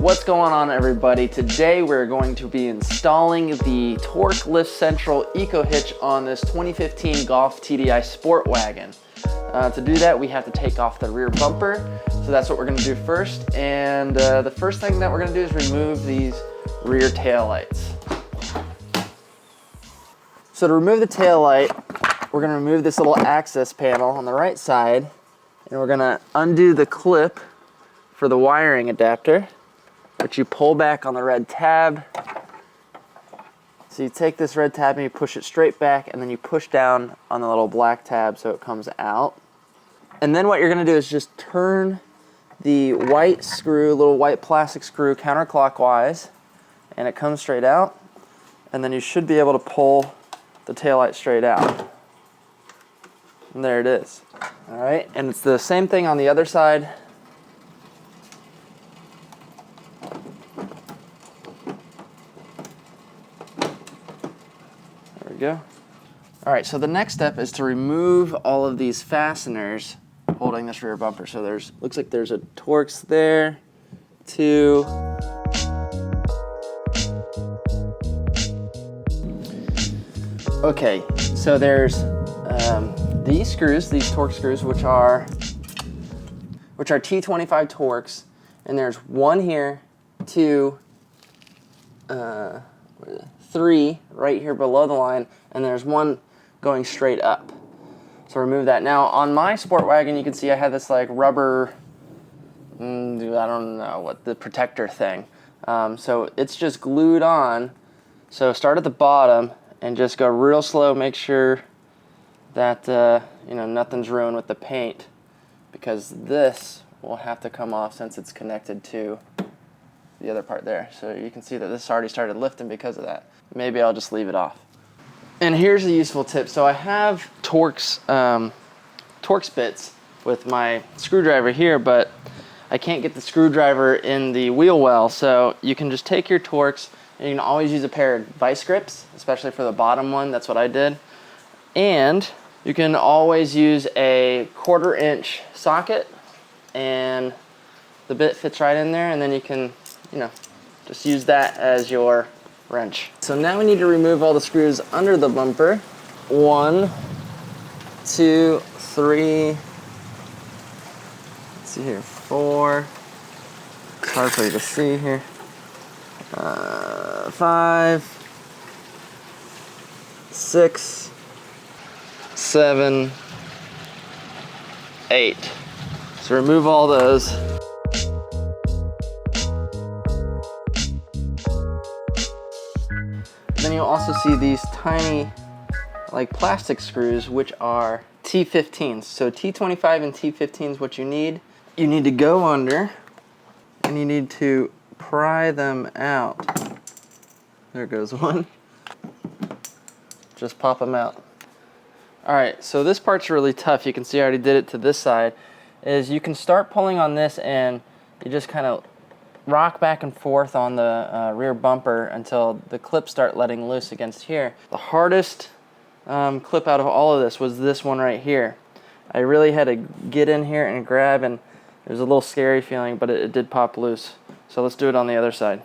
What's going on, everybody? Today we're going to be installing the Torklift Central Ecohitch on this 2015 Golf TDI Sportwagen. To do that, we have to take off the rear bumper, so that's what we're going to do first. And the first thing that we're going to do is remove these rear tail lights. So to remove the tail light, we're going to remove this little access panel on the right side, and we're going to undo the clip for the wiring adapter, which you pull back on the red tab. So you take this red tab and you push it straight back, and then you push down on the little black tab so it comes out. And then what you're going to do is just turn the white screw, little white plastic screw, counterclockwise, and it comes straight out. And then you should be able to pull the taillight straight out. And there it is. All right, and it's the same thing on the other side. There we go. All right, so the next step is to remove all of these fasteners holding this rear bumper. So looks like there's a Torx there, two. Okay, so there's these screws, these Torx screws, which are T25 Torx, and there's one here, two, three right here below the line, and there's one going straight up. So remove that. Now on my Sportwagen, you can see I had this like rubber, I don't know what, the protector thing. So it's just glued on. So start at the bottom and just go real slow. Make sure that nothing's ruined with the paint, because this will have to come off since it's connected to the other part there. So you can see that this already started lifting because of that. Maybe I'll just leave it off. And here's a useful tip. So I have Torx bits with my screwdriver here, but I can't get the screwdriver in the wheel well. So you can just take your Torx, and you can always use a pair of vice grips, especially for the bottom one. That's what I did. And you can always use a 1/4 inch socket, and the bit fits right in there, and then you can, just use that as your wrench. So now we need to remove all the screws under the bumper. 1, 2, 3, let's see here, 4, it's hard for you to see here, 5, 6, 7, 8. So remove all those. Then you'll also see these tiny plastic screws, which are T15s. So T25 and T15 is what you need. You need to go under, and you need to pry them out. There goes one. Just pop them out. All right, so this part's really tough. You can see I already did it to this side. Is you can start pulling on this, and you just kind of rock back and forth on the rear bumper until the clips start letting loose against here. The hardest clip out of all of this was this one right here. I really had to get in here and grab, and it was a little scary feeling, but it did pop loose. So let's do it on the other side.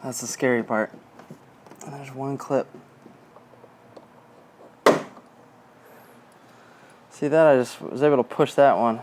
That's the scary part. And there's one clip. See that? I just was able to push that one.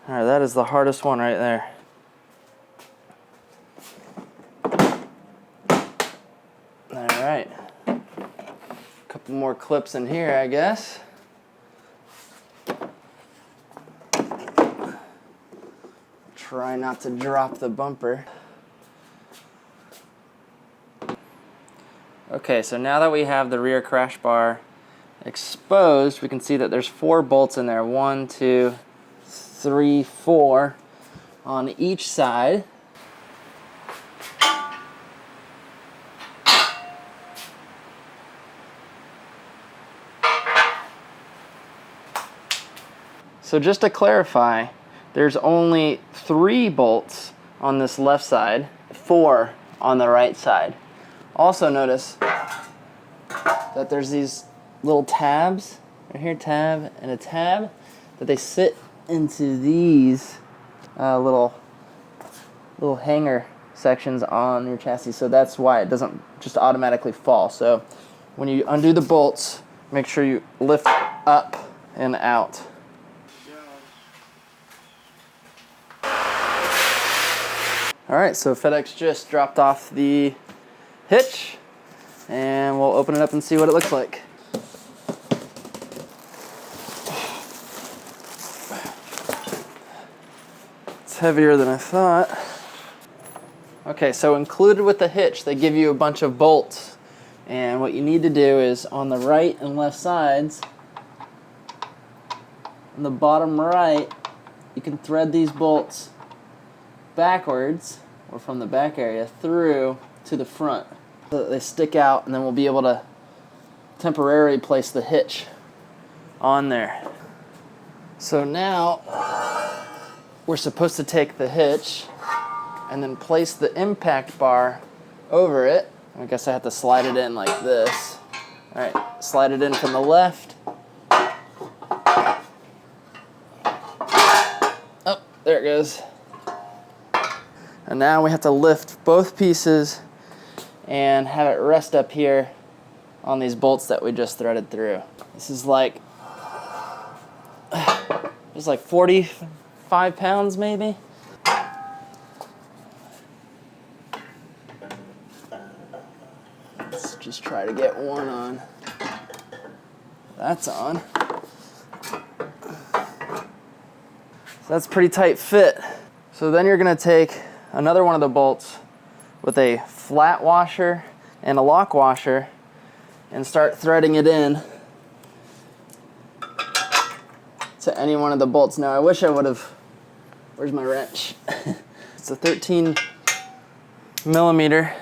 All right, that is the hardest one right there. All right. A couple more clips in here, I guess. Try not to drop the bumper. Okay, so now that we have the rear crash bar exposed, we can see that there's 4 bolts in there. 1, 2, 3, 4 on each side. So just to clarify, there's only 3 bolts on this left side, 4 on the right side. Also notice that there's these little tabs, right here, tab and a tab, that they sit into these little hanger sections on your chassis. So that's why it doesn't just automatically fall. So when you undo the bolts, make sure you lift up and out. All right, so FedEx just dropped off the hitch, and we'll open it up and see what it looks like. It's heavier than I thought. Okay, so included with the hitch, they give you a bunch of bolts. And what you need to do is on the right and left sides, on the bottom right, you can thread these bolts backwards, or from the back area, through to the front, so that they stick out, and then we'll be able to temporarily place the hitch on there. So now, we're supposed to take the hitch and then place the impact bar over it. I guess I have to slide it in like this. All right, slide it in from the left. Oh, there it goes. And now we have to lift both pieces and have it rest up here on these bolts that we just threaded through. This is like, it's like 45 pounds maybe. Let's just try to get one on. That's on. So that's a pretty tight fit. So then you're gonna take another one of the bolts with a flat washer and a lock washer and start threading it in to any one of the bolts. Now I wish I would have, where's my wrench? It's a 13 millimeter.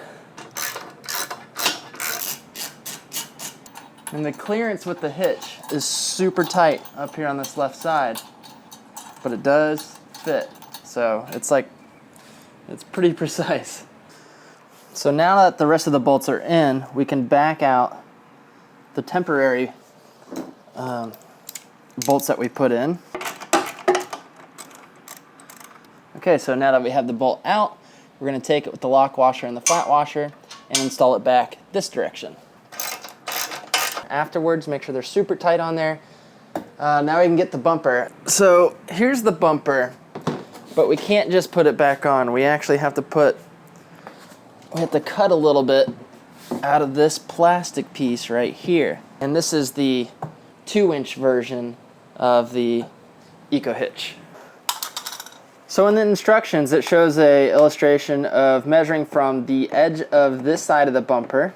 And the clearance with the hitch is super tight up here on this left side, but it does fit. So it's like, it's pretty precise. So now that the rest of the bolts are in, we can back out the temporary bolts that we put in. Okay, so now that we have the bolt out, we're going to take it with the lock washer and the flat washer and install it back this direction. Afterwards, make sure they're super tight on there. Now we can get the bumper. So here's the bumper. But we can't just put it back on. We actually have to cut a little bit out of this plastic piece right here. And this is the 2-inch version of the Ecohitch. So in the instructions, it shows a illustration of measuring from the edge of this side of the bumper,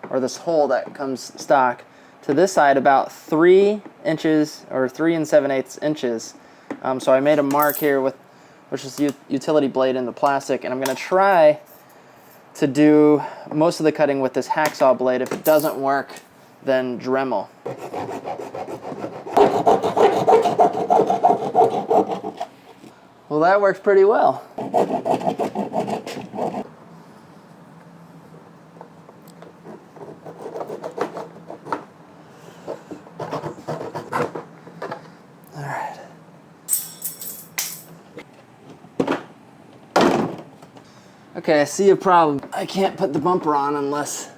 or this hole that comes stock, to this side about 3 inches, or 3 7/8 inches. So I made a mark here with which is the utility blade in the plastic, and I'm going to try to do most of the cutting with this hacksaw blade. If it doesn't work, then Dremel. Well, that works pretty well. Okay, I see a problem. I can't put the bumper on unless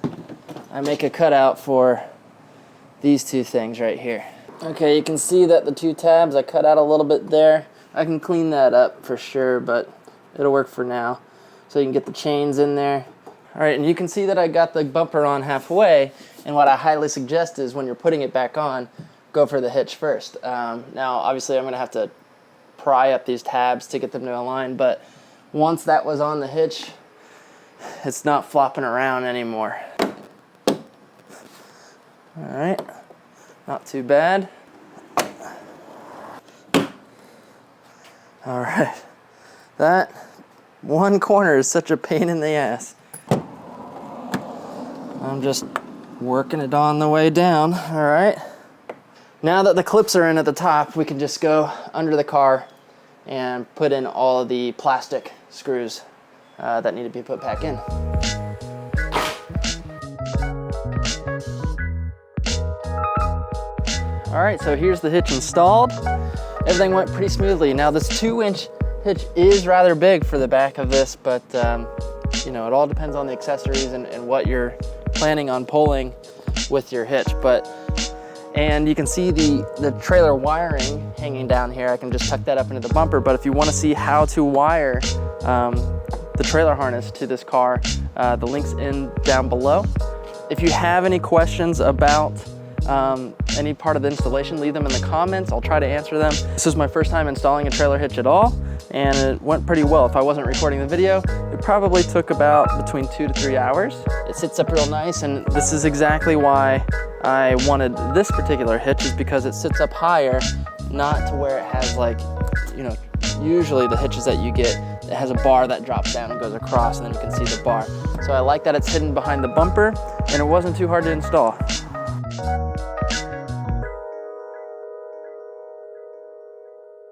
I make a cutout for these two things right here. Okay, you can see that the two tabs, I cut out a little bit there. I can clean that up for sure, but it'll work for now. So you can get the chains in there. All right, and you can see that I got the bumper on halfway, and what I highly suggest is when you're putting it back on, go for the hitch first. Now, obviously, I'm gonna have to pry up these tabs to get them to align, but once that was on the hitch, it's not flopping around anymore. All right, not too bad. All right, that one corner is such a pain in the ass. I'm just working it on the way down. All right, now that the clips are in at the top, we can just go under the car and put in all of the plastic screws that need to be put back in. All right, so here's the hitch installed. Everything went pretty smoothly. Now this 2-inch hitch is rather big for the back of this, but you know, it all depends on the accessories and what you're planning on pulling with your hitch. And you can see the trailer wiring hanging down here. I can just tuck that up into the bumper, but if you want to see how to wire the trailer harness to this car, the link's down below. If you have any questions about any part of the installation, leave them in the comments. I'll try to answer them. This is my first time installing a trailer hitch at all, and it went pretty well. If I wasn't recording the video, it probably took about between 2 to 3 hours. It sits up real nice, and this is exactly why I wanted this particular hitch, is because it sits up higher, not to where it has, like, you know, usually the hitches that you get, it has a bar that drops down and goes across, and then you can see the bar. So I like that it's hidden behind the bumper, and it wasn't too hard to install.